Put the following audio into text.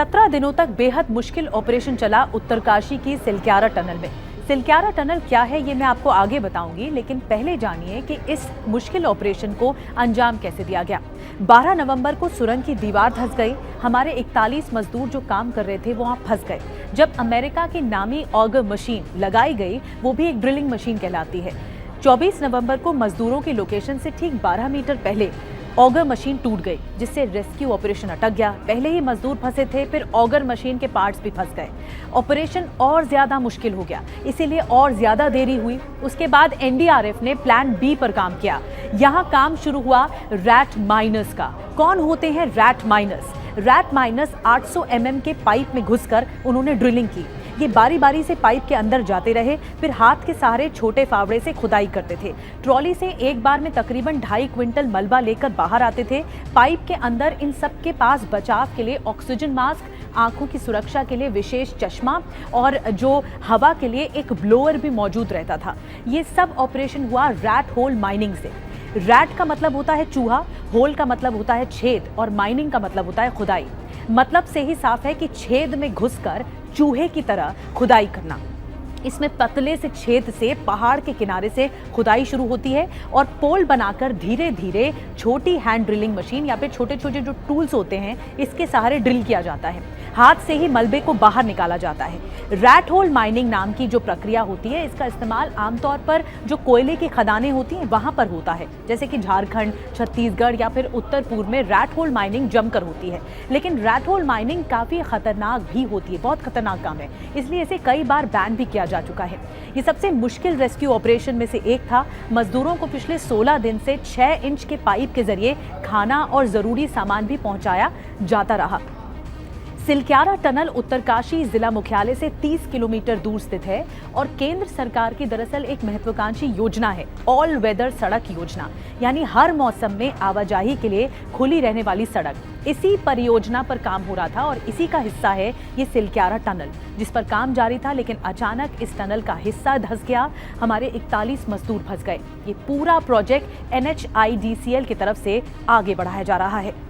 17 दिनों तक बेहद मुश्किल ऑपरेशन चला उत्तरकाशी की सिलक्यारा टनल में। सिलक्यारा टनल क्या है ये मैं आपको आगे बताऊंगी, लेकिन पहले जानिए कि इस मुश्किल ऑपरेशन को अंजाम कैसे दिया गया। 12 नवंबर को सुरंग की दीवार धंस गई। हमारे 41 मजदूर जो काम कर रहे थे वो वहां फंस गए। जब अमेरिका की नामी ऑगर मशीन लगाई गई, वो भी एक ड्रिलिंग मशीन कहलाती है। 24 नवंबर को मजदूरों की लोकेशन से ठीक 12 मीटर पहले ऑगर मशीन टूट गई, जिससे रेस्क्यू ऑपरेशन अटक गया। पहले ही मजदूर फंसे थे, फिर ऑगर मशीन के पार्ट्स भी फंस गए। ऑपरेशन और ज्यादा मुश्किल हो गया, इसीलिए और ज्यादा देरी हुई। उसके बाद एनडीआरएफ ने प्लान बी पर काम किया। यहाँ काम शुरू हुआ रैट माइनर्स का। कौन होते हैं rat miners? Rat miners 800 mm के पाइप में घुसकर उन्होंने ड्रिलिंग की। ये बारी बारी से पाइप के अंदर जाते रहे, फिर हाथ के सहारे छोटे फावड़े से खुदाई करते थे। ट्रॉली से एक बार में तकरीबन 2.5 क्विंटल मलबा लेकर बाहर आते थे। पाइप के अंदर इन सब के पास बचाव के लिए ऑक्सीजन मास्क, आंखों की सुरक्षा के लिए विशेष चश्मा और जो हवा के लिए एक ब्लोअर भी मौजूद रहता था। ये सब ऑपरेशन हुआ रैट होल माइनिंग से। रैट का मतलब होता है चूहा, होल का मतलब होता है छेद और माइनिंग का मतलब होता है खुदाई। मतलब से ही साफ है कि छेद में घुसकर चूहे की तरह खुदाई करना। इसमें पतले से छेद से पहाड़ के किनारे से खुदाई शुरू होती है और पोल बनाकर धीरे धीरे छोटी हैंड ड्रिलिंग मशीन या फिर छोटे छोटे जो टूल्स होते हैं इसके सहारे ड्रिल किया जाता है। हाथ से ही मलबे को बाहर निकाला जाता है। रैट होल माइनिंग नाम की जो प्रक्रिया होती है, इसका इस्तेमाल आमतौर पर जो कोयले की खदानें होती हैं वहां पर होता है, जैसे कि झारखंड, छत्तीसगढ़ या फिर उत्तर पूर्व में रैट होल माइनिंग जमकर होती है। लेकिन रैट होल माइनिंग काफी खतरनाक भी होती है, बहुत खतरनाक काम है, इसलिए इसे कई बार बैन भी किया जा चुका है। ये सबसे मुश्किल रेस्क्यू ऑपरेशन में से एक था। मजदूरों को पिछले 16 दिन से 6 इंच के पाइप के जरिए खाना और जरूरी सामान भी पहुंचाया जाता रहा। सिलक्यारा टनल उत्तरकाशी जिला मुख्यालय से 30 किलोमीटर दूर स्थित है और केंद्र सरकार की दरअसल एक महत्वाकांक्षी योजना है, ऑल वेदर सड़क योजना, यानी हर मौसम में आवाजाही के लिए खुली रहने वाली सड़क। इसी परियोजना पर काम हो रहा था और इसी का हिस्सा है ये सिलक्यारा टनल, जिस पर काम जारी था, लेकिन अचानक इस टनल का हिस्सा धंस गया। हमारे 41 मजदूर फंस गए। ये पूरा प्रोजेक्ट NHIDCL की तरफ से आगे बढ़ाया जा रहा है।